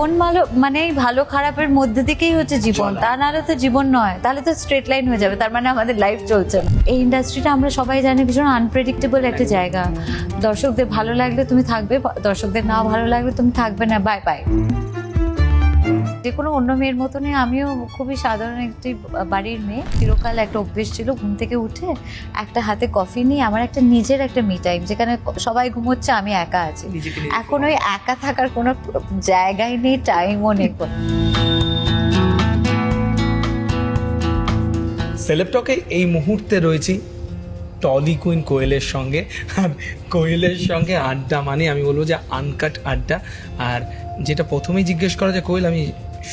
জীবন মানেই ভালো খারাপের মধ্যে থেকেই হচ্ছে জীবন, তা নাহলে তো জীবন নয়, তাহলে তো স্ট্রেট লাইন হয়ে যাবে, তার মানে আমাদের লাইফ চলছে না। এই ইন্ডাস্ট্রিটা আমরা সবাই জানি ভীষণ আনপ্রেডিক্টেবল একটা জায়গা। দর্শকদের ভালো লাগলে তুমি থাকবে, দর্শকদের না ভালো লাগলে তুমি থাকবে না, বাই বাই। যে কোনো অন্য মেয়ের মতনই আমিও খুবই সাধারণ একটি বাড়ির মেয়ে। চিরকাল একটা অভ্যেস ছিল ঘুম থেকে উঠে একটা হাতে কফি নিয়ে আমার একটা নিজের একটা মি টাইম, যেখানে সবাই ঘুমোচ্ছে আমি একা আছি। এখন ওই একা থাকার কোনো জায়গায় নেই, টাইমও নেই। সেলেব টকে এই মুহূর্তে রয়েছি টলি কুইন কোয়েলের সঙ্গে। আর কোয়েলের সঙ্গে আড্ডা মানে আমি বলবো যে আনকাট আড্ডা। আর যেটা প্রথমেই জিজ্ঞেস করা যে কোয়েল, আমি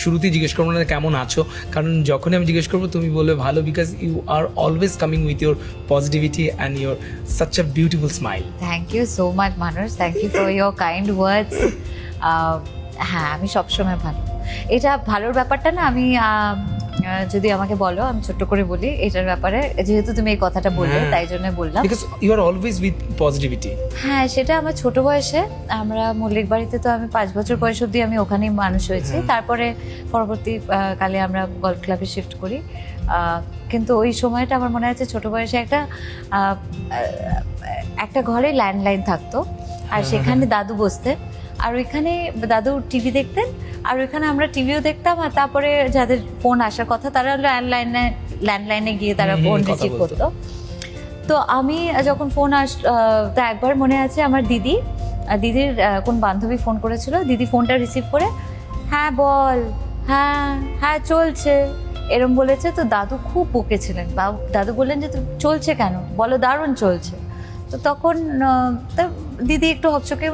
শুরুতেই জিজ্ঞেস করবো না কেমন আছো, কারণ যখনই আমি জিজ্ঞেস করবো তুমি বলবে ভালো, because you are always coming with your positivity and your such a beautiful smile. Thank you so much মানুষ, thank you for your kind words. হ্যাঁ, আমি সবসময় ভালো। এটা ভালোর ব্যাপারটা না, আমি যদি আমাকে বলো, আমি ছোট্ট করে বলি এটার ব্যাপারে, যেহেতু তুমি এই কথাটা বললে তাই জন্য বললাম। Because you are always with positivity. হ্যাঁ, সেটা আমার ছোট বয়সে, আমরা মল্লিক বাড়িতে তো আমি 5 বছর বয়স অবধি আমি ওখানেই মানুষ হয়েছি। তারপরে পরবর্তী কালে আমরা গল্ফ ক্লাবে শিফট করি। কিন্তু ওই সময়টা আমার মনে আছে ছোট বয়সে একটা ঘরে ল্যান্ডলাইন থাকতো, আর সেখানে দাদু বসতেন, আর ওইখানে দাদু টিভি দেখতেন, আর ওইখানে আমরা টিভিও দেখতাম। আর তারপরে যাদের ফোন আসার কথা তারা ল্যান্ডলাইনে গিয়ে তারা ফোন রিসিভ করতো। তো আমি যখন ফোন তা একবার মনে আছে আমার দিদির কোন বান্ধবী ফোন করেছিল, দিদি ফোনটা রিসিভ করে হ্যাঁ বল, হ্যাঁ হ্যাঁ চলছে এরম বলেছে। তো দাদু খুব বকেছিলেন, দাদু বললেন যে চলছে কেন, বলো দারুণ চলছে। তো তখন দিদি একটু হকচকে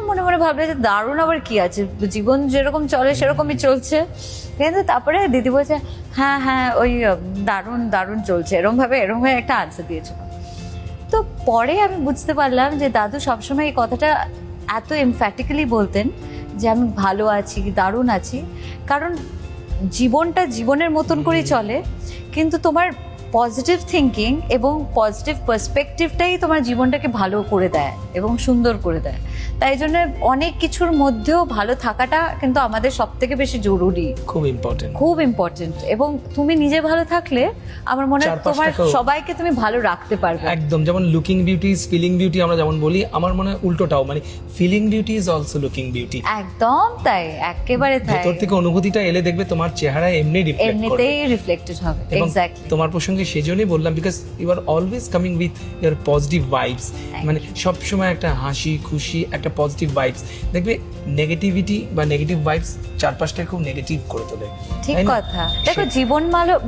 মনে মনে ভাবলে যে দারুণ আবার কি আছে, জীবন যেরকম চলে সেরকমই চলছে। কিন্তু তারপরে দিদি বলছে হ্যাঁ হ্যাঁ ওই দারুণ দারুণ চলছে, এরম ভাবে একটা আনসার দিয়েছিল। তো পরে আমি বুঝতে পারলাম যে দাদু সবসময় এই কথাটা এত এমফ্যাটিক্যালি বলতেন যে আমি ভালো আছি, দারুণ আছি, কারণ জীবনটা জীবনের মতন করেই চলে, কিন্তু তোমার পজিটিভ থিঙ্কিং এবং পজিটিভ পার্সপেক্টিভটাই তোমার জীবনটাকে ভালো করে দেয় এবং সুন্দর করে দেয়। তাই জন্য অনেক কিছুর মধ্যেও ভালো থাকাটা কিন্তু আমাদের সব থেকে বেশি জরুরি, খুব ইম্পর্টেন্ট। এবং তুমি নিজে ভালো থাকলে আমার মনে হয় তোমার সবাইকে তুমি ভালো রাখতে পারবে। একদম, যেমন looking beauty is feeling beauty আমরা যেমন বলি, আমার মনে হয় উল্টোটাও, মানে feeling beauty is also looking beauty. একদম তাই, একেবারে তাই। ভেতর থেকে অনুভূতিটা এলে দেখবে তোমার চেহারায় এমনিতেই রিফ্লেক্টেড হবে। এক্স্যাক্টলি, তোমার প্রসঙ্গে সেজন্যই বললাম, because you are always coming with your positive vibes, মানে সবসময় একটা হাসি খুশি, একটা পজিটিভ ভাইবস। দেখবে নেগেটিভিটি বা নেগেটিভ ভাইবস চারপাশটা খুব নেগেটিভ করে তোলে। ঠিক কথা। দেখো, জীবন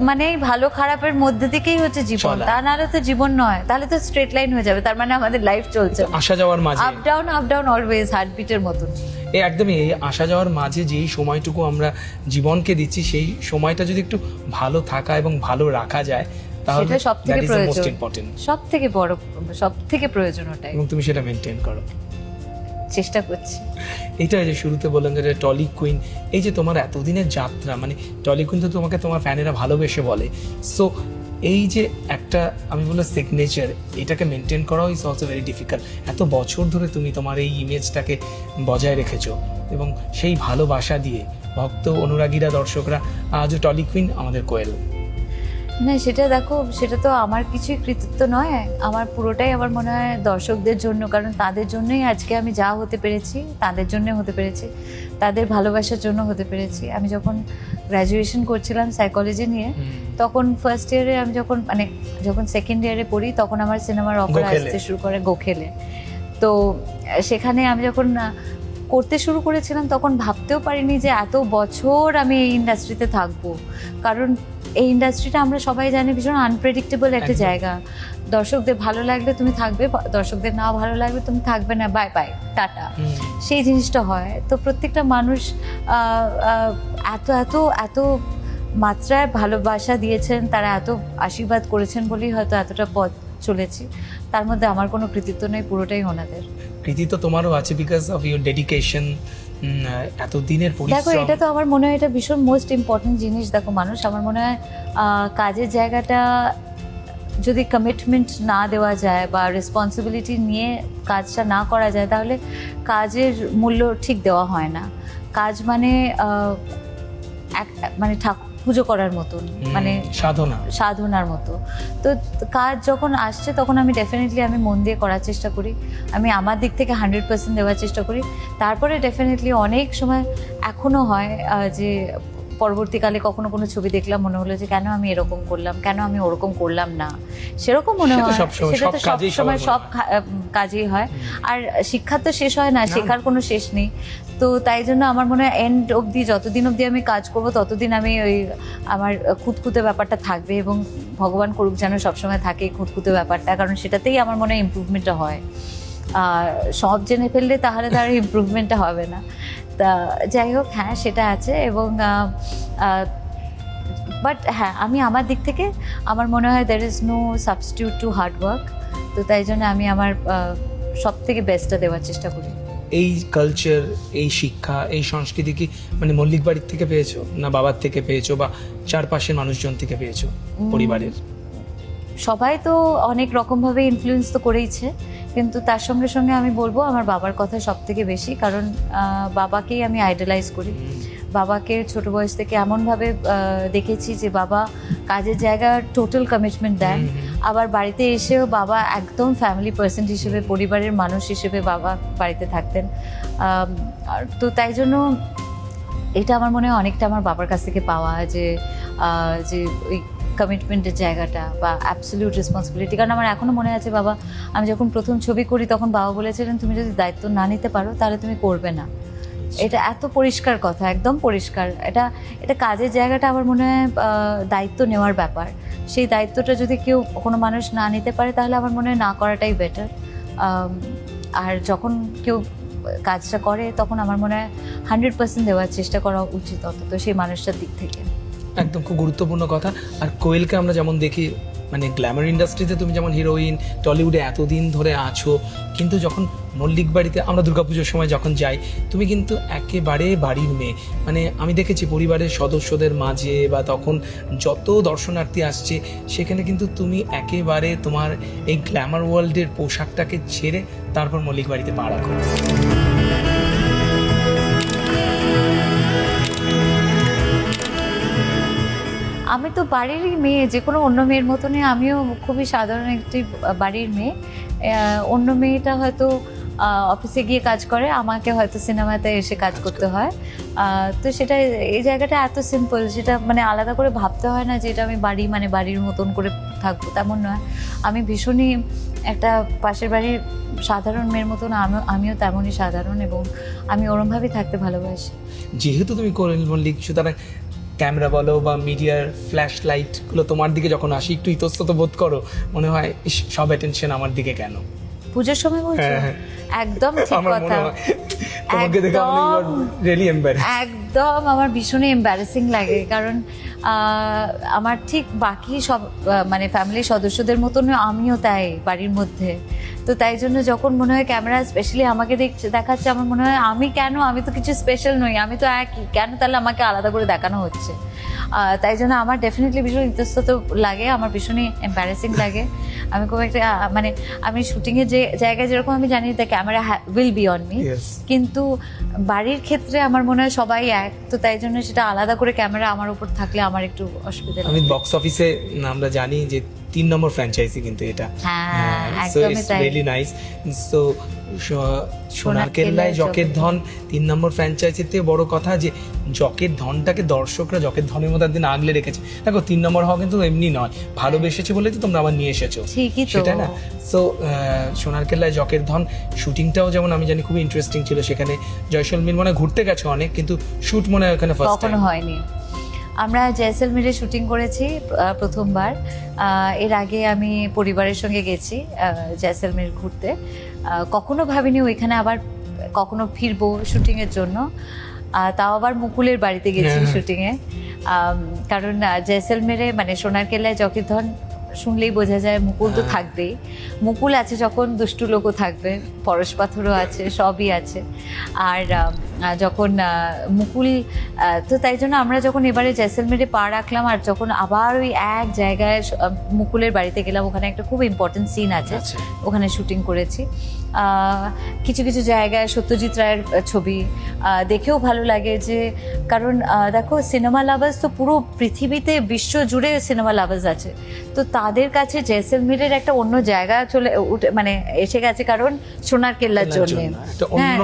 মানেই ভালো খারাপের মধ্যে থেকেই হচ্ছে জীবন, তা নাহলে তো জীবন নয়, তাহলে তো স্ট্রেট লাইন হয়ে যাবে, তার মানে আমাদের লাইফ চলছে আসা যাওয়ার মাঝে, আপ ডাউন অলওয়েজ, হার্টবিটের মতন। একদমই এই আসা যাওয়ার মাঝে যেই সময়টুকু আমরা জীবনকে দিচ্ছি, সেই সময়টা যদি একটু ভালো থাকা এবং ভালো রাখা যায় তাহলে সবথেকে প্রয়োজন, সবথেকে প্রয়োজন ওটাই, এবং তুমি সেটা মেনটেন করো। চেষ্টা করছি। এটা যে শুরুতে বললাম যে টলি কুইন, এই যে তোমার এতদিনের যাত্রা, মানে টলি কুইন তো তোমাকে তোমার ফ্যানেরা ভালোবেসে বলে। সো এই যে একটা আমি বললাম সিগনেচার, এটাকে মেনটেন করাও ইজ অলসো ভেরি ডিফিকাল্ট। এত বছর ধরে তুমি তোমার এই ইমেজটাকে বজায় রেখেছো, এবং সেই ভালোবাসা দিয়ে ভক্ত অনুরাগীরা, দর্শকরা আজও টলি কুইন আমাদের কোয়েল। না, সেটা দেখো, সেটা তো আমার কিছুই কৃতিত্ব নয়, আমার পুরোটাই আমার মনে হয় দর্শকদের জন্য, কারণ তাদের জন্যই আজকে আমি যা হতে পেরেছি, তাদের জন্য হতে পেরেছি, তাদের ভালোবাসার জন্য হতে পেরেছি। আমি যখন গ্র্যাজুয়েশন করছিলাম সাইকোলজি নিয়ে, তখন ফার্স্ট ইয়ারে আমি যখন সেকেন্ড ইয়ারে পড়ি, তখন আমার সিনেমার অফার আসতে শুরু করে গোখেলে। তো সেখানে আমি যখন করতে শুরু করেছিলাম, তখন ভাবতেও পারিনি যে এত বছর আমি এই ইন্ডাস্ট্রিতে থাকবো, কারণ এই ইন্ডাস্ট্রিটা আমরা সবাই জানি ভীষণ আনপ্রেডিক্টেবল একটা জায়গা। দর্শকদের ভালো লাগলে তুমি থাকবে, দর্শকদের না ভালো লাগলে তুমি থাকবে না, বাই বাই, টাটা, সেই জিনিসটা হয়। তো প্রত্যেকটা মানুষ এত এত এত মাত্রায় ভালোবাসা দিয়েছেন, তারা এত আশীর্বাদ করেছেন বলেই হয়তো এতটা পথ চলেছি। তার মধ্যে আমার কোনো কৃতিত্ব নেই, পুরোটাই ওনাদের কৃতিত্ব। তোমারও আছে বিকজ অফ ইউর ডেডিকেশন, এত দিনের পরিশ্রম। দেখো, এটা তো আমার মনে হয় এটা ভীষণ মোস্ট ইম্পর্টেন্ট জিনিস। দেখো মানুষ, আমার মনে হয় কাজের জায়গাটা যদি কমিটমেন্ট না দেওয়া যায় বা রেসপন্সিবিলিটি নিয়ে কাজটা না করা যায়, তাহলে কাজের মূল্য ঠিক দেওয়া হয় না। কাজ মানে মানে পুজো করার মতন, মানে সাধনার মতো। তো কাজ যখন আসছে তখন আমি ডেফিনেটলি আমি মন দিয়ে করার চেষ্টা করি, আমি আমার দিক থেকে 100% দেওয়ার চেষ্টা করি। তারপরে ডেফিনেটলি অনেক সময় এখনও হয় যে পরবর্তীকালে কখনো কোনো ছবি দেখলাম, মনে হলো যে কেন আমি এরকম করলাম, কেন আমি ওরকম করলাম না, সেরকম মনে হয়। সেটা তো সবসময় সব কাজেই হয়। আর শিক্ষা তো শেষ হয় না, শেখার কোনো শেষ নেই। তো তাই জন্য আমার মনে হয় এন্ড অবধি, যতদিন অবধি আমি কাজ করব ততদিন আমি ওই আমার খুঁতখুঁতে ব্যাপারটা থাকবে, এবং ভগবান করুক যেন সবসময় থাকে খুঁতখুঁতে ব্যাপারটা, কারণ সেটাতেই আমার মনে হয় ইমপ্রুভমেন্টটা হয়। সব জেনে ফেললে তাহলে তার ইমপ্রুভমেন্টটা হবে না। তা যাই হোক, হ্যাঁ সেটা আছে। এবং বাট হ্যাঁ, আমি আমার দিক থেকে আমার মনে হয় there is no substitute to hard work. তো তাই জন্য আমি আমার সব থেকে বেস্টটা দেওয়ার চেষ্টা করি। এই কালচার, এই শিক্ষা, এই সংস্কৃতি কি মানে মল্লিক বাড়ির থেকে পেয়েছো, না বাবার থেকে পেয়েছো, বা চারপাশের মানুষজন থেকে পেয়েছো, পরিবারের? সবাই তো অনেক রকমভাবে ইনফ্লুয়েন্স তো করেইছে, কিন্তু তার সঙ্গে সঙ্গে আমি বলবো আমার বাবার কথা সব থেকে বেশি, কারণ বাবাকেই আমি আইডলাইজ করি। বাবাকে ছোট বয়স থেকে এমনভাবে দেখেছি যে বাবা কাজের জায়গায় টোটাল কমিটমেন্ট দেন, আবার বাড়িতে এসেও বাবা একদম ফ্যামিলি পার্সন হিসেবে, পরিবারের মানুষ হিসেবে বাবা বাড়িতে থাকতেন। তো তাই জন্য এটা আমার মনে হয় অনেকটা আমার বাবার কাছ থেকে পাওয়া, যে ওই কমিটমেন্টের জায়গাটা বা অ্যাবসলিউট রেসপন্সিবিলিটি। কারণ আমার এখনও মনে আছে, বাবা, আমি যখন প্রথম ছবি করি তখন বাবা বলেছিলেন তুমি যদি দায়িত্ব না নিতে পারো তাহলে তুমি করবে না। এটা এত পরিষ্কার কথা, একদম পরিষ্কার। এটা কাজের জায়গাটা আমার মনে হয় দায়িত্ব নেওয়ার ব্যাপার। সেই দায়িত্বটা যদি কোনো মানুষ না নিতে পারে তাহলে আমার মনে হয় না করাটাই বেটার। আর যখন কেউ কাজটা করে তখন আমার মনে হয় 100% দেওয়ার চেষ্টা করা উচিত, অন্তত সেই মানুষটার দিক থেকে। একদম খুব গুরুত্বপূর্ণ কথা। আর কোয়েলকে আমরা যেমন দেখি, মানে গ্ল্যামার ইন্ডাস্ট্রিতে তুমি যেমন হিরোইন, টলিউডে এতদিন ধরে আছো, কিন্তু যখন মল্লিক বাড়িতে আমরা দুর্গাপুজোর সময় যখন যাই, তুমি কিন্তু একেবারে বাড়ির মেয়ে। মানে আমি দেখেছি পরিবারের সদস্যদের মাঝে বা তখন যত দর্শনার্থী আসছে সেখানে কিন্তু তুমি একেবারে তোমার এই গ্ল্যামার ওয়ার্ল্ডের পোশাকটাকে ছেড়ে তারপর মল্লিক বাড়িতে পা রাখো। আমি তো বাড়িরই মেয়ে, যে কোনো অন্য মেয়ের মতনই আমিও খুবই সাধারণ একটি বাড়ির মেয়ে। অন্য মেয়েটা হয়তো অফিসে গিয়ে কাজ করে, আমাকে হয়তো সিনেমাতে এসে কাজ করতে হয়। তো সেটা, এই জায়গাটা এত সিম্পল, সেটা মানে আলাদা করে ভাবতে হয় না যে এটা আমি বাড়ি মানে বাড়ির মতন করে থাকবো, তেমন নয়। আমি ভীষণই একটা পাশের বাড়ির সাধারণ মেয়ের মতন, আমিও তেমনই সাধারণ, এবং আমি ওরমভাবেই থাকতে ভালোবাসি। যেহেতু তুমি কোয়েল মল্লিক, সুতরাং ক্যামেরা বলো বা মিডিয়ার ফ্ল্যাশ লাইটগুলো তোমার দিকে যখন আসি একটু ইতস্তত বোধ করো? মনে হয় সব অ্যাটেনশন আমার দিকে কেন? পুজোর সময় বলছো? একদম ঠিক কথা। একদম আমার ভীষণই এম্বারেসিং লাগে, কারণ আমার ঠিক বাকি সব মানে ফ্যামিলির সদস্যদের মতন আমিও তাই বাড়ির মধ্যে। তো তাই জন্য যখন মনে হয় ক্যামেরা স্পেশালি আমাকে দেখাচ্ছে, আমার মনে হয় আমি তো কিছু স্পেশাল নই, আমি তো একই, কেন তাহলে আমাকে আলাদা করে দেখানো হচ্ছে? তাই জন্য আমার ডেফিনেটলি ভীষণ ইতস্তত লাগে, আমার ভীষণই এম্বারেসিং লাগে। আমি খুব একটা মানে আমি শুটিংয়ের যে জায়গায় যেরকম আমি জানি the camera will be on me, কিন্তু বাড়ির ক্ষেত্রে আমার মনে হয় সবাই এক, তো তাই জন্য সেটা আলাদা করে ক্যামেরা আমার উপর থাকলে আমার একটু অসুবিধা লাগে। আমি বক্স অফিসে আমরা জানি যে 3 নম্বর ফ্র্যাঞ্চাইজি কিন্তু এটা। হ্যাঁ, একদমই তাই। Really nice. সো সোনার কেল্লায় জকের ধন 3 নম্বর ফ্র্যাঞ্চাইজিতে বড় কথা যে জকের ধনটাকে দর্শকরা জকের ধনের মধ্যে একদিন আগলে রেখেছে। দেখো 3 নম্বর হওয়া কিন্তু এমনি নয়, ভালোবেসেছে বলে তো তোমরা আবার নিয়ে এসেছো, সেটা না? সো সোনার কেল্লায় জকের ধন শুটিংটাও যেমন আমি জানি খুবই ইন্টারেস্টিং ছিল। সেখানে জয়সলমীর মনে ঘুরতে গেছো অনেক, কিন্তু শুট মনে হয় ওখানে ফার্স্ট টাইম হয়নি। আমরা জয়সলমীরে শুটিং করেছি প্রথমবার। এর আগে আমি পরিবারের সঙ্গে গেছি জয়সলমীর ঘুরতে, কখনো ভাবিনি ওইখানে আবার কখনো ফিরবো শুটিংয়ের জন্য। তাও আবার মুকুলের বাড়িতে গেছি শুটিংয়ে, কারণ জয়সলমীরে মানে সোনার কেল্লায় জকের ধন শুনলেই বোঝা যায় মুকুল তো থাকবেই। মুকুল আছে যখন দুষ্টু লোকও থাকবে, পরশ পাথরও আছে, সবই আছে। আর যখন মুকুল তো তাই জন্য আমরা যখন এবারে জয়সলমেরে পা রাখলাম আর যখন আবার ওই এক জায়গায় মুকুলের বাড়িতে গেলাম, ওখানে একটা খুব ইম্পর্টেন্ট সিন আছে, ওখানে শুটিং করেছি। কিছু কিছু জায়গায় সত্যজিৎ রায়ের ছবি দেখেও ভালো লাগে, যে কারণ দেখো সিনেমা লাভার্স তো পুরো পৃথিবীতে বিশ্ব জুড়ে সিনেমা লাভার্স আছে, তো তাদের কাছে জয়সলমেরের একটা অন্য জায়গা মানে এসে গেছে, কারণ সোনার কেল্লার জন্য অন্য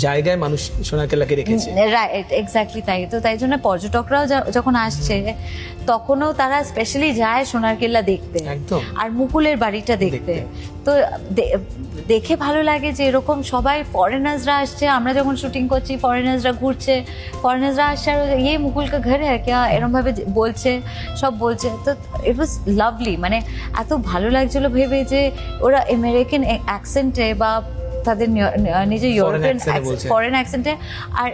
জায়গায় মানুষ সোনার কেল্লাকে রেখেছে। রাইট, এক্স্যাক্টলি তাই। তো তাই জন্য পর্যটকরাও যখন আসছে তখনও তারা স্পেশালি যায় সোনার কেল্লা দেখতে আর মুকুলের বাড়িটা দেখতে। তো দেখে ভালো লাগে যে এরকম সবাই ফরেনার্সরা আসছে, আমরা যখন শুটিং করছি ফরেনার্সরা ঘুরছে, ফরেনার্সরা আসছে আর ইয়ে মুকুল কা ঘর হ্যাঁ ক্যা এরমভাবে বলছে, সব বলছে। তো ইট ওয়াজ লাভলি, মানে এত ভালো লাগছিল ভেবে যে ওরা আমেরিকান অ্যাকসেন্টে বা তাদের নিজের ইউরোপিয়ান ফরেন অ্যাকসেন্টে, আর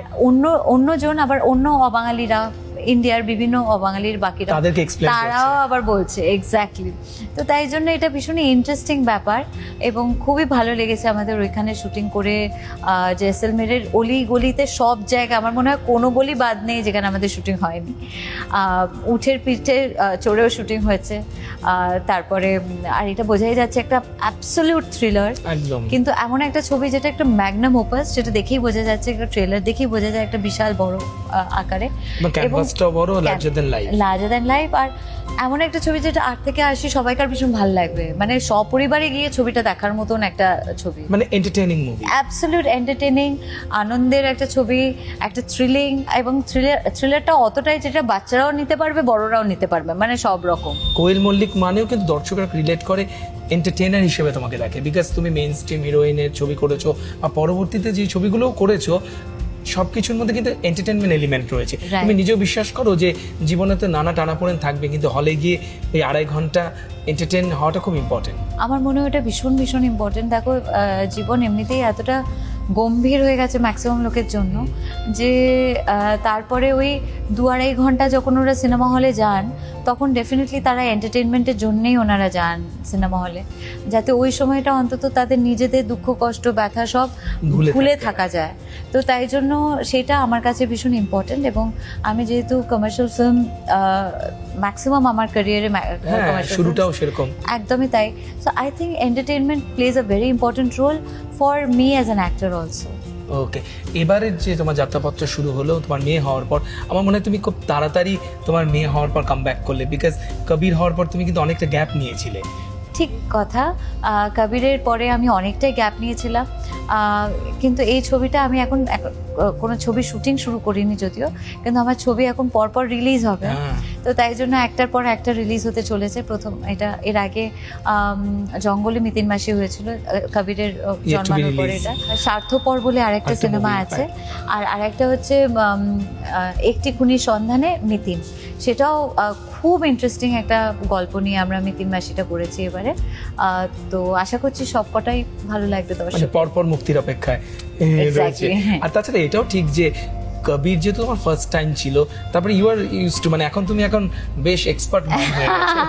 অন্যজন আবার অন্য অবাঙালিরা, ইন্ডিয়ার বিভিন্ন অবাঙালির বাকিরা তারাও আবার বলছে এক্স্যাক্টলি। তো তাই জন্য এটা ভীষণই ইন্টারেস্টিং ব্যাপার এবং খুবই ভালো লেগেছে আমাদের ওইখানে শুটিং করে। জয়সলমেরের অলি গলিতে সব জায়গা, আমার মনে হয় কোনো গলি বাদ নেই যেখানে আমাদের শুটিং হয়নি। উঠের পিঠে চড়েও শুটিং হয়েছে। তারপরে আর এটা বোঝাই যাচ্ছে একটা অ্যাবসলিউট থ্রিলার, কিন্তু এমন একটা ছবি যেটা একটা ম্যাগনাম ওপাস, যেটা দেখেই বোঝা যাচ্ছে, একটা ট্রেলার দেখেই বোঝা যায় একটা বিশাল বড় আকারে এবং লার্জার দ্যান লাইফ। আর এমন একটা ছবি যেটা 8 থেকে 80 সবাইকার ভীষণ ভালো লাগবে, মানে সপরিবারে গিয়ে ছবিটা দেখার মতন একটা ছবি, মানে এন্টারটেইনিং মুভি, অ্যাবসলিউট এন্টারটেইনিং, আনন্দের একটা ছবি, একটা থ্রিলিং, এবং থ্রিলারটা অতটাই যেটা বাচ্চারাও নিতে পারবে বড়রাও নিতে পারবে, মানে সব রকম। কোয়েল মল্লিক মানেও কিন্তু দর্শকরা রিলেট করে, এন্টারটেইনার হিসেবে তোমাকে দেখে, বিকজ তুমি মেইন স্ট্রিম হিরোইনের ছবি করেছো আর পরবর্তীতে যে ছবিগুলোও করেছো সবকিছুর মধ্যে কিন্তু এন্টারটেনমেন্ট এলিমেন্ট রয়েছে। তুমি নিজেও বিশ্বাস করো যে জীবনে তো নানা টানাপোড়েন থাকবে, কিন্তু হলে গিয়ে এই 2.5 ঘন্টা এন্টারটেইন হওয়াটা খুব ইম্পর্টেন্ট। আমার মনে হয় এটা ভীষণ ভীষণ ইম্পর্টেন্ট। দেখো জীবন এমনিতেই এতটা গম্ভীর হয়ে গেছে ম্যাক্সিমাম লোকের জন্য, যে তারপরে ওই 2-2.5 ঘন্টা যখন ওরা সিনেমা হলে যান তখন ডেফিনেটলি তারা এন্টারটেনমেন্টের জন্যেই ওনারা যান সিনেমা হলে, যাতে ওই সময়টা অন্তত তাদের নিজেদের দুঃখ কষ্ট ব্যথা সব ভুলে থাকা যায়। তো তাই জন্য সেটা আমার কাছে ভীষণ ইম্পর্টেন্ট। এবং আমি যেহেতু কমার্শিয়াল ফিল্ম ম্যাক্সিমাম আমার ক্যারিয়ারে শুরুটাও সেরকম, একদমই তাই। So I think entertainment plays a very important role for me as an actor also. Okay, এবারের যে তোমার যাত্রাপত্র শুরু হলো তোমার মেয়ে হওয়ার পর, আমার মনে হয় তুমি খুব তাড়াতাড়ি তোমার মেয়ে হওয়ার পর কাম ব্যাক করলে, বিকজ কবির হওয়ার পর তুমি কিন্তু অনেকটা গ্যাপ নিয়েছিলে। ঠিক কথা, কবিরের পরে আমি অনেকটাই গ্যাপ নিয়েছিলাম, কিন্তু এই ছবিটা আমি এখন কোনো ছবি শুটিং শুরু করিনি যদিও, কিন্তু আমার ছবি এখন পরপর রিলিজ হবে, তো তাই জন্য একটার পর একটা রিলিজ হতে চলেছে। প্রথম এটা, এর আগে জঙ্গলে মিতিন মাসি হয়েছিল কবিরের জন্মানোর পরে, এটা স্বার্থপর বলে আরেকটা সিনেমা আছে, আর আরেকটা হচ্ছে একটি খুনির সন্ধানে মিতিন, সেটাও খুব ইন্টারেস্টিং একটা গল্প নিয়ে আমরা মিতিন মাসিটা করেছি এবারে। তো আশা করছি সবকটাই ভালো লাগবে দর্শক, পরপর মুক্তির অপেক্ষায় রয়েছে। আর তাছাড়া এটাও ঠিক যে কবির যেহেতু আমার ফার্স্ট টাইম ছিল, তারপরে ইউ আর ইউজ টু, মানে এখন তুমি এখন বেশ এক্সপার্ট হয়ে গেছো।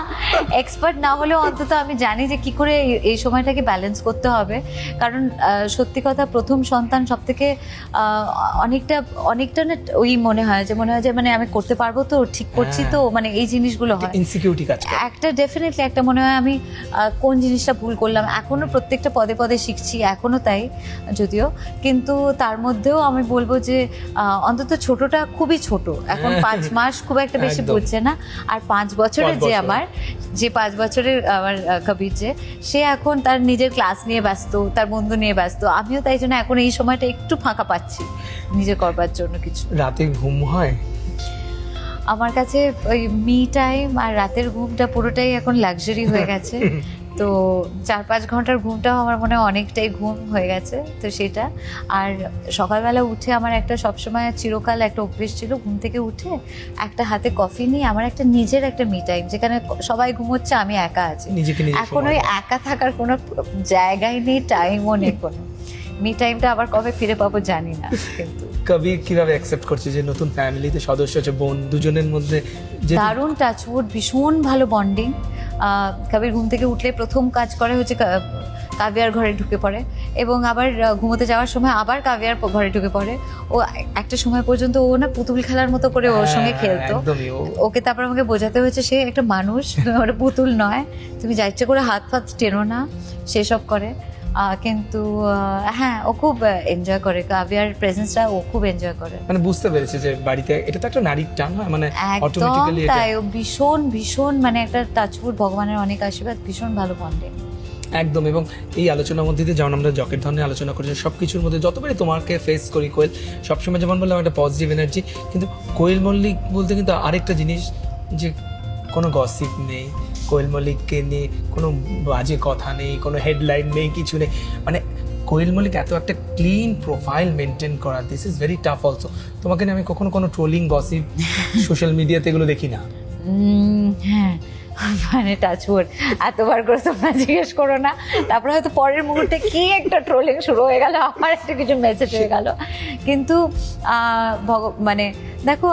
এক্সপার্ট না হলেও অন্তত আমি জানি যে কি করে এই সময়টাকে ব্যালেন্স করতে হবে, কারণ সত্যি কথা প্রথম সন্তান সব থেকে অনেকটা না ওই মনে হয় যে মানে আমি করতে পারবো তো, ঠিক করছি তো, মানে এই জিনিসগুলো হয়, ইনসিকিউরিটি কাজ করে একটা, ডেফিনেটলি একটা মনে হয় আমি কোন জিনিসটা ভুল করলাম। এখনো প্রত্যেকটা পদে পদে শিখছি, এখনো তাই যদিও, কিন্তু তার মধ্যেও আমি বলবো যে অন্তত ছোটটা খুবই ছোট, এখন 5 মাস, খুব একটা বেশি বুঝছে না। আর 5 বছরের যে 5 বছরের আমার কবির, সে এখন তার নিজের ক্লাস নিয়ে ব্যস্ত, তার বন্ধু নিয়ে ব্যস্ত। আমিও তাই জন্য এখন এই সময়টা একটু ফাঁকা পাচ্ছি নিজে করবার জন্য কিছু। রাতে ঘুম হয় আমার কাছে, ওই মি টাইম আর রাতের ঘুমটা পুরোটাই এখন লাক্সারি হয়ে গেছে। তো 4-5 ঘন্টার ঘুমটাও আমার মনে হয় অনেকটাই ঘুম হয়ে গেছে, তো সেটা। আর সকালবেলা উঠে আমার একটা সবসময় চিরকাল একটা অভ্যেস ছিল, ঘুম থেকে উঠে একটা হাতে কফি নিয়ে আমার একটা নিজের একটা মি টাইম, যেখানে সবাই ঘুমোচ্ছে আমি একা আছি, এখন ওই একা থাকার কোনো জায়গায় নেই, টাইমও নেই কোনো। মি টাইমটা আবার কবে ফিরে পাবো জানি না। কিন্তু কবির কিভাবে অ্যাকসেপ্ট করছে যে নতুন ফ্যামিলিতে সদস্য আছে, বোন দুজনের মধ্যে দারুণ টাচউড, ভীষণ ভালো বন্ডিং। কবির ঘুম থেকে উঠলে প্রথম কাজ করে হচ্ছে কাভিয়ার ঘরে ঢুকে পড়ে এবং আবার ঘুমোতে যাওয়ার সময় আবার কাভিয়ার ঘরে ঢুকে পড়ে। ও একটা সময় পর্যন্ত ও না পুতুল খেলার মতো করে ওর সঙ্গে খেলতো। ওকে তারপর আমাকে বোঝাতে হয়েছে সে একটা মানুষ, ওটা পুতুল নয়, তুমি যা ইচ্ছে করে হাত ফাত টেনো না, সেসব করে। কিন্তু হ্যাঁ, ও খুব এনজয় করে, কাভিয়ার প্রেজেন্সটা ও খুব এনজয় করে। মানে বুঝতে পেরেছে যে বাড়িতে এটা তো একটা নারীর টান হয়, মানে একদম অটোমেটিক্যালি তাই। ও ভীষণ ভীষণ মানে একটা টাচউড, ভগবানের অনেক আশীর্বাদ, ভীষণ ভালো বন্ডিং। একদম। এবং এই আলোচনার মধ্যে দিয়ে যেমন আমরা জকের ধরনের আলোচনা করছি, সব কিছুর মধ্যে যতবারই তোমাকে ফেস করি কোয়েল, সবসময় যেমন বললাম একটা পজিটিভ এনার্জি। কিন্তু কোয়েল মল্লিক বলতে কিন্তু আরেকটা জিনিস, যে কোনো গসিপ নেই, কোয়েল মল্লিককে নিয়ে কোনো বাজে কথা নেই, কোনো হেডলাইন নেই, কিছু নেই। মানে কোয়েল মল্লিক এত একটা ক্লিন প্রোফাইল মেনটেন করা, this is very tough also. তোমাকে নিয়ে আমি কখনো কোনো ট্রোলিং গসিপ সোশ্যাল মিডিয়াতে এগুলো দেখি না। হ্যাঁ, মানে টাচউড, এতবার করে তোমরা জিজ্ঞেস করো না, তারপরে হয়তো পরের মুহূর্তে কি একটা ট্রোলিং শুরু হয়ে গেল, আমার একটা কিছু মেসেজ হয়ে গেল। কিন্তু মানে দেখো,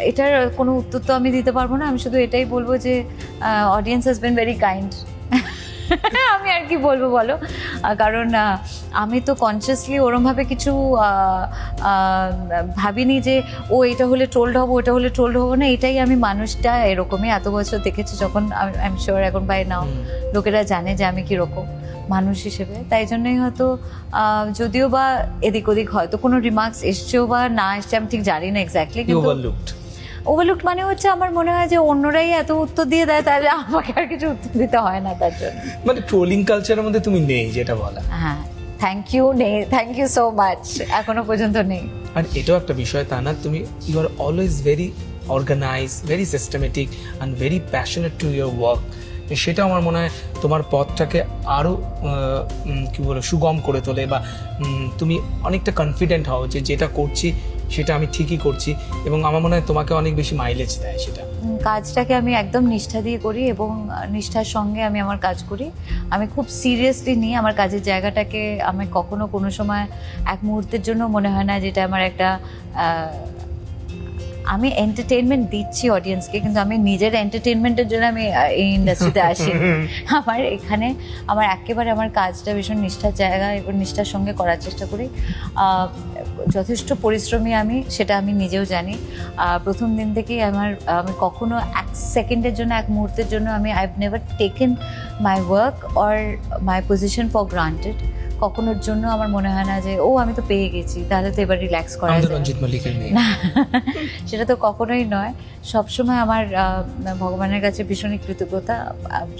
এটার কোনো উত্তর তো আমি দিতে পারবো না। আমি শুধু এটাই বলবো যে audience has been very kind. আমি আর কি বলবো বলো, কারণ আমি তো কনসিয়াসলি ওরমভাবে কিছু ভাবিনি যে ও এটা হলে ট্রোলড হবো, ওটা হলে ট্রোলড হবো না। এটাই আমি মানুষটা এরকমই এত বছর দেখেছি, যখন আই এম শিওর এখন বাই নাও লোকেরা জানে যে আমি কীরকম মানুষ হিসেবে। তাই জন্যই হয়তো যদিও বা এদিক ওদিক হয়তো কোনো রিমার্কস এসছেও বা না এসছে, আমি ঠিক জানি না এক্স্যাক্টলি, কিন্তু ওভারলুকড মানে হচ্ছে আমার মনে হয় যে অন্যরাই এত উত্তর দিয়ে দেয়, তাহলে আমাকে আর কিছু উত্তর দিতে হয় না তার জন্য। মানে ট্রোলিং কালচারের মধ্যে তুমি নেই, যেটা বলা। হ্যাঁ, থ্যাংক ইউ, নেই, থ্যাংক ইউ সো মাচ, এখনো পর্যন্ত নেই। আর এটাও একটা বিষয় তা না, তুমি you are always very organise, very systematic and very passionate to your work. সেটা আমার মনে হয় তোমার পথটাকে আরও কী বলো সুগম করে তোলে, বা তুমি অনেকটা কনফিডেন্ট হও যে যেটা করছি সেটা আমি ঠিকই করছি, এবং আমার মনে হয় তোমাকে অনেক বেশি মাইলেজ দেয় সেটা। কাজটাকে আমি একদম নিষ্ঠা দিয়ে করি এবং নিষ্ঠার সঙ্গে আমি আমার কাজ করি। আমি খুব সিরিয়াসলি নিই আমার কাজের জায়গাটাকে। আমি কখনো কোনো সময় এক মুহূর্তের জন্য মনে হয় না যেটা আমার একটা আমি এন্টারটেনমেন্ট দিচ্ছি অডিয়েন্সকে, কিন্তু আমি নিজের এন্টারটেনমেন্টের জন্য আমি এই ইন্ডাস্ট্রিতে আসি। আমার এখানে আমার একেবারে আমার কাজটা ভীষণ নিষ্ঠার জায়গা এবং নিষ্ঠার সঙ্গে করার চেষ্টা করি। যথেষ্ট পরিশ্রমী আমি, সেটা আমি নিজেও জানি। প্রথম দিন থেকেই আমি কখনো এক সেকেন্ডের জন্য, এক মুহূর্তের জন্য I have never taken my work or my position for granted. কখনোর জন্য আমার মনে হয় না যে ও আমি তো পেয়ে গেছি, তাহলে তো এবার রিল্যাক্স করা যায়, না, সেটা তো কখনোই নয়। সবসময় আমার ভগবানের কাছে ভীষণই কৃতজ্ঞতা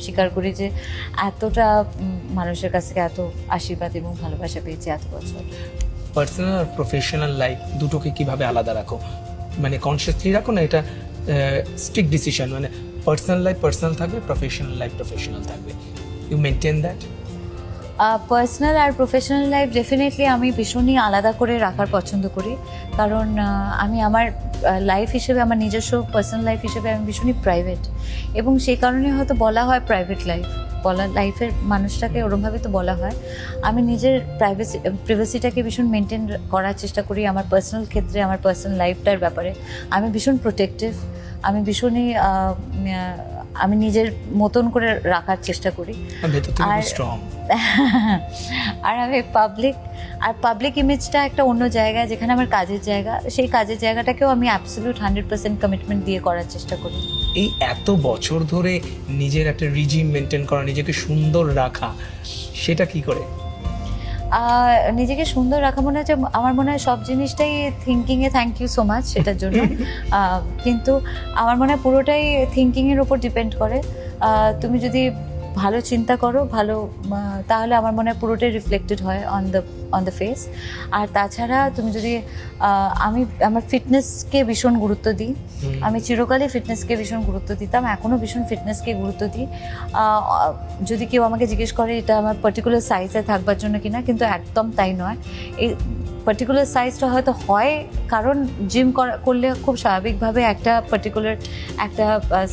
স্বীকার করি যে এতটা মানুষের কাছ থেকে এত আশীর্বাদ এবং ভালোবাসা পেয়েছি এত বছর। পার্সোনাল আর প্রফেশনাল লাইফ দুটোকে কিভাবে আলাদা রাখো? মানে কনসিয়াসলি রাখো না এটা স্ট্রিক্ট ডিসিশন, মানে পার্সোনাল লাইফ পার্সোনাল থাকবে, প্রফেশনাল লাইফ প্রফেশনাল থাকবে, ইউ মেনটেন দ্যাট? পার্সোনাল আর প্রফেশনাল লাইফ ডেফিনেটলি আমি ভীষণই আলাদা করে রাখার পছন্দ করি, কারণ আমি আমার লাইফ হিসেবে, আমার নিজস্ব পার্সোনাল লাইফ হিসেবে আমি ভীষণই প্রাইভেট, এবং সেই কারণে হয়তো বলা হয় প্রাইভেট লাইফ, লাইফের মানুষটাকে ওরমভাবে তো বলা হয়। আমি নিজের প্রাইভেসিটাকে ভীষণ মেনটেন করার চেষ্টা করি আমার পার্সোনাল ক্ষেত্রে, আমার পার্সোনাল লাইফটার ব্যাপারে আমি ভীষণ প্রোটেক্টিভ, আমি ভীষণই আমি নিজের মতন করে রাখার চেষ্টা করি। আর আমি পাবলিক ইমেজটা একটা অন্য জায়গায়, যেখানে আমার কাজের জায়গা, সেই কাজের জায়গাটাকেও আমি অ্যাবসলিউট 100% কমিটমেন্ট দিয়ে করার চেষ্টা করি। এই এত বছর ধরে নিজের একটা রিজিম মেনটেন করা, নিজেকে সুন্দর রাখা, সেটা কি করে? নিজেকে সুন্দর রাখা মনে হচ্ছে, আমার মনে হয় সব জিনিসটাই থিঙ্কিংয়ে, থ্যাংক ইউ সো মাচ সেটার জন্য, কিন্তু আমার মনে হয় পুরোটাই থিঙ্কিংয়ের উপর ডিপেন্ড করে। তুমি যদি ভালো চিন্তা করো, ভালো, তাহলে আমার মনে হয় পুরোটাই রিফ্লেক্টেড হয় অন দ্য ফেস। আর তাছাড়া তুমি যদি আমি আমার ফিটনেসকে ভীষণ গুরুত্ব দিই, আমি চিরকালই ফিটনেসকে ভীষণ গুরুত্ব দিতাম, এখনও ভীষণ ফিটনেসকে গুরুত্ব দিই। যদি কেউ আমাকে জিজ্ঞেস করে এটা আমার পার্টিকুলার সাইজে থাকবার জন্য কিনা, কিন্তু একদম তাই নয়। এই পার্টিকুলার সাইজটা হয়তো হয় কারণ জিম করলে খুব স্বাভাবিকভাবে একটা পার্টিকুলার একটা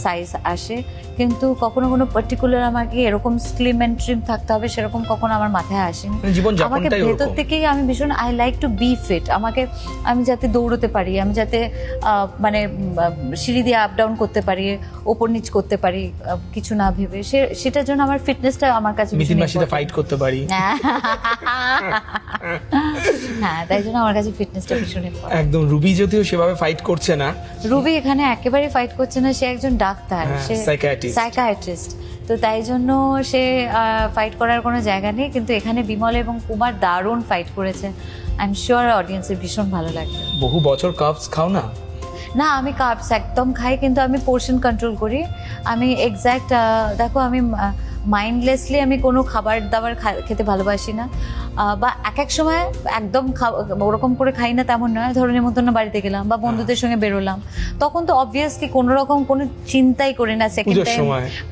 সাইজ আসে, কিন্তু কখনো কোনো পার্টিকুলার আমাকে এরকম স্লিম অ্যান্ড ট্রিম থাকতে হবে সেরকম কখনো আমার মাথায় আসেনি। মানে জীবন আমাকে যাপনটাই ভেতর ওরকম। থেকেই আমি ভীষণ I like to be fit. আমি যাতে দৌড়তে পারি, আমি যাতে মানে সিঁড়ি দিয়ে আপ ডাউন করতে পারি, ওপর নিচ করতে পারি কিছু না ভেবে, সেটার জন্য আমার ফিটনেসটা আমার কাছে মিথিন মাসিতে important। ফাইট করতে পারি। হ্যাঁ, তাই জন্য আমার কাছে ফিটনেসটা ভীষণ important। একদম। রুবি যদিও সেভাবে ফাইট করছে না, রুবি এখানে একেবারে ফাইট করছে না, সে একজন ডাক্তার, হ্যাঁ, সে psychiatrist। সাইকিয়াট্রিস্ট, তো তাই জন্য সে ফাইট করার কোনো জায়গা নেই। কিন্তু এখানে বিমল এবং কুমার দারুণ ফাইট করেছে, আই এম শিওর অডিয়েন্সের ভীষণ ভালো লাগবে। বহু বছর কাপস খাও না? না, আমি কার্বস একদম খাই, কিন্তু আমি পোর্শন কন্ট্রোল করি। আমি এক্স্যাক্ট দেখো, আমি মাইন্ডলেসলি আমি কোনো খাবার দাবার খেতে ভালোবাসি না, বা এক সময় একদম ওরকম করে খাই না তেমন নয়। ধরো নিমন্ত্রণ বাড়িতে গেলাম বা বন্ধুদের সঙ্গে বেরোলাম, তখন তো অবভিয়াসলি কোনো রকম কোনো চিন্তাই করি না। সেকেন্ড টাইম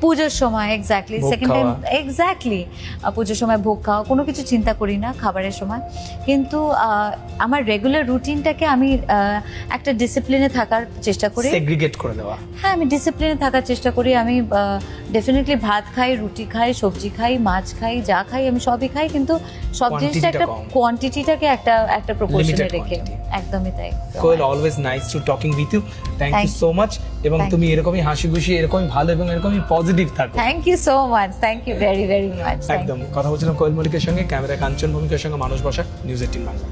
পুজোর সময় এক্স্যাক্টলি, সেকেন্ড টাইম এক্স্যাক্টলি পুজোর সময় ভোগ খাওয়া, কোনো কিছু চিন্তা করি না খাবারের সময়। কিন্তু আমার রেগুলার রুটিনটাকে আমি একটা ডিসিপ্লিনে থাকার চেষ্টা করি, সেগ্রিগেট করে দেওয়া। হ্যাঁ, আমি ডিসিপ্লিনে থাকার চেষ্টা করি। আমি ডেফিনেটলি ভাত খাই, রুটি খাই, সবজি খাই, মাছ খাই, যা খাই আমি সবই খাই, কিন্তু সব জিনিসটা একটা কোয়ান্টিটিটাকে একটা প্রপোর্শনে রেখে। একদমই তাই। Koel, always nice to talking with you. Thank you so much. এবং তুমি এরকমই হাসি খুশি, এরকমই ভালো এবং এরকমই পজিটিভ থাকো। Thank you so much, thank you very very much. একদম। কথা বলছিলাম কোয়েল মল্লিকের সঙ্গে, ক্যামেরা কাঞ্চন ভূমিকার সঙ্গে মানুষ বসা, নিউজ 18 বাংলা।